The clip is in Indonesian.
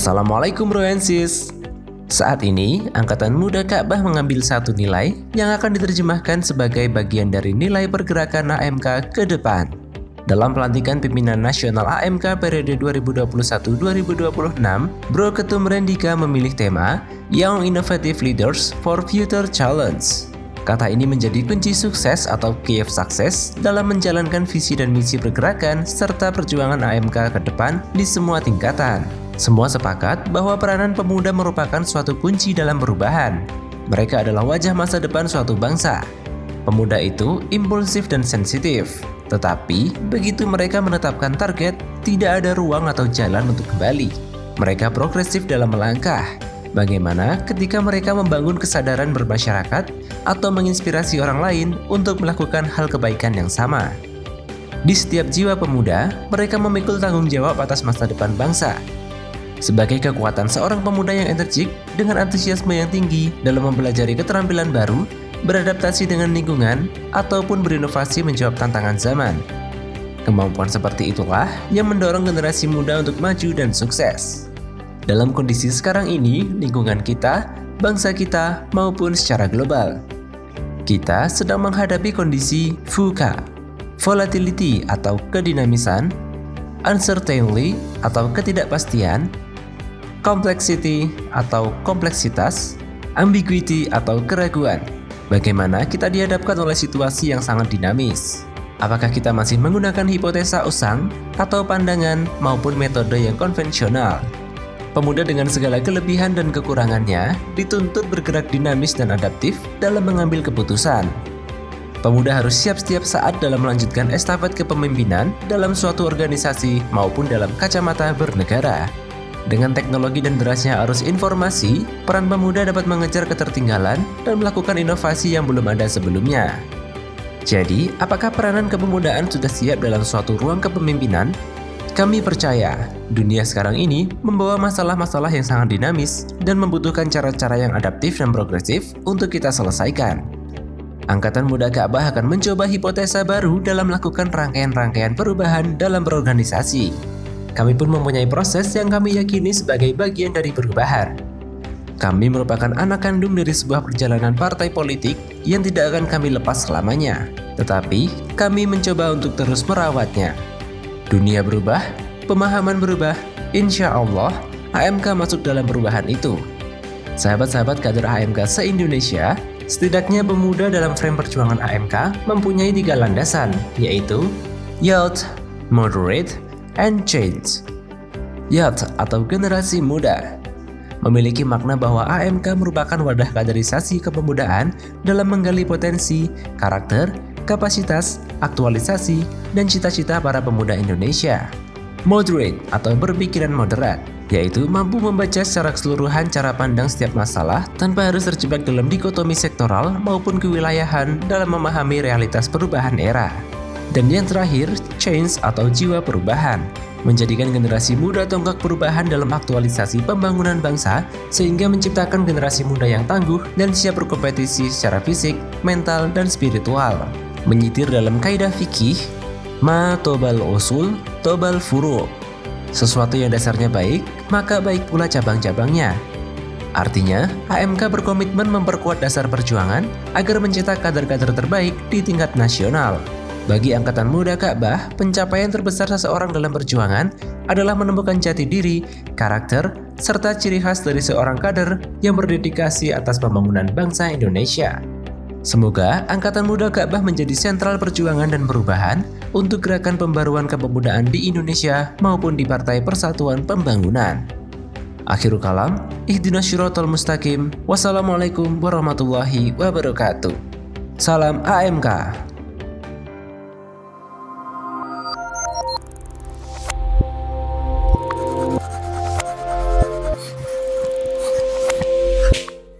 Assalamualaikum bro and sis. Saat ini, Angkatan Muda Ka'bah mengambil satu nilai yang akan diterjemahkan sebagai bagian dari nilai pergerakan AMK ke depan. Dalam pelantikan pimpinan nasional AMK periode 2021-2026, Bro Ketum Rendika memilih tema Young Innovative Leaders for Future Challenge. Kata ini menjadi kunci sukses atau key of success dalam menjalankan visi dan misi pergerakan serta perjuangan AMK ke depan di semua tingkatan. Semua sepakat bahwa peranan pemuda merupakan suatu kunci dalam perubahan. Mereka adalah wajah masa depan suatu bangsa. Pemuda itu impulsif dan sensitif, tetapi begitu mereka menetapkan target, tidak ada ruang atau jalan untuk kembali. Mereka progresif dalam melangkah. Bagaimana ketika mereka membangun kesadaran bermasyarakat atau menginspirasi orang lain untuk melakukan hal kebaikan yang sama? Di setiap jiwa pemuda, mereka memikul tanggung jawab atas masa depan bangsa. Sebagai kekuatan seorang pemuda yang energik dengan antusiasme yang tinggi dalam mempelajari keterampilan baru, beradaptasi dengan lingkungan, ataupun berinovasi menjawab tantangan zaman. Kemampuan seperti itulah yang mendorong generasi muda untuk maju dan sukses. Dalam kondisi sekarang ini, lingkungan kita, bangsa kita, maupun secara global, kita sedang menghadapi kondisi VUCA, volatility atau kedinamisan, uncertainty atau ketidakpastian, complexity atau kompleksitas, ambiguity atau keraguan. Bagaimana kita dihadapkan oleh situasi yang sangat dinamis? Apakah kita masih menggunakan hipotesa usang atau pandangan maupun metode yang konvensional? Pemuda dengan segala kelebihan dan kekurangannya dituntut bergerak dinamis dan adaptif dalam mengambil keputusan. Pemuda harus siap setiap saat dalam melanjutkan estafet kepemimpinan dalam suatu organisasi maupun dalam kacamata bernegara. Dengan teknologi dan derasnya arus informasi, peran pemuda dapat mengejar ketertinggalan dan melakukan inovasi yang belum ada sebelumnya. Jadi, apakah peranan kepemudaan sudah siap dalam suatu ruang kepemimpinan? Kami percaya, dunia sekarang ini membawa masalah-masalah yang sangat dinamis dan membutuhkan cara-cara yang adaptif dan progresif untuk kita selesaikan. Angkatan Muda Ka'bah akan mencoba hipotesa baru dalam melakukan rangkaian-rangkaian perubahan dalam berorganisasi. Kami pun mempunyai proses yang kami yakini sebagai bagian dari perubahan. Kami merupakan anak kandung dari sebuah perjalanan partai politik yang tidak akan kami lepas selamanya. Tetapi, kami mencoba untuk terus merawatnya. Dunia berubah, pemahaman berubah, insya Allah AMK masuk dalam perubahan itu. Sahabat-sahabat kader AMK se-Indonesia, setidaknya pemuda dalam frame perjuangan AMK mempunyai 3 landasan, yaitu Youth, Moderate, and Change. Youth atau generasi muda memiliki makna bahwa AMK merupakan wadah kaderisasi kepemudaan dalam menggali potensi, karakter, kapasitas, aktualisasi, dan cita-cita para pemuda Indonesia. Moderate atau berpikiran moderat, yaitu mampu membaca secara keseluruhan cara pandang setiap masalah tanpa harus terjebak dalam dikotomi sektoral maupun kewilayahan dalam memahami realitas perubahan era. Dan yang terakhir, change atau jiwa perubahan, menjadikan generasi muda tonggak perubahan dalam aktualisasi pembangunan bangsa sehingga menciptakan generasi muda yang tangguh dan siap berkompetisi secara fisik, mental, dan spiritual. Menyitir dalam kaidah fikih, ma tobal usul, tobal furu'. Sesuatu yang dasarnya baik, maka baik pula cabang-cabangnya. Artinya, AMK berkomitmen memperkuat dasar perjuangan agar mencetak kader-kader terbaik di tingkat nasional. Bagi Angkatan Muda Ka'bah, pencapaian terbesar seseorang dalam perjuangan adalah menemukan jati diri, karakter, serta ciri khas dari seorang kader yang berdedikasi atas pembangunan bangsa Indonesia. Semoga Angkatan Muda Ka'bah menjadi sentral perjuangan dan perubahan untuk gerakan pembaruan kepemudaan di Indonesia maupun di Partai Persatuan Pembangunan. Akhirul kalam, ihdinas syiratal mustaqim. Wassalamualaikum warahmatullahi wabarakatuh. Salam AMK.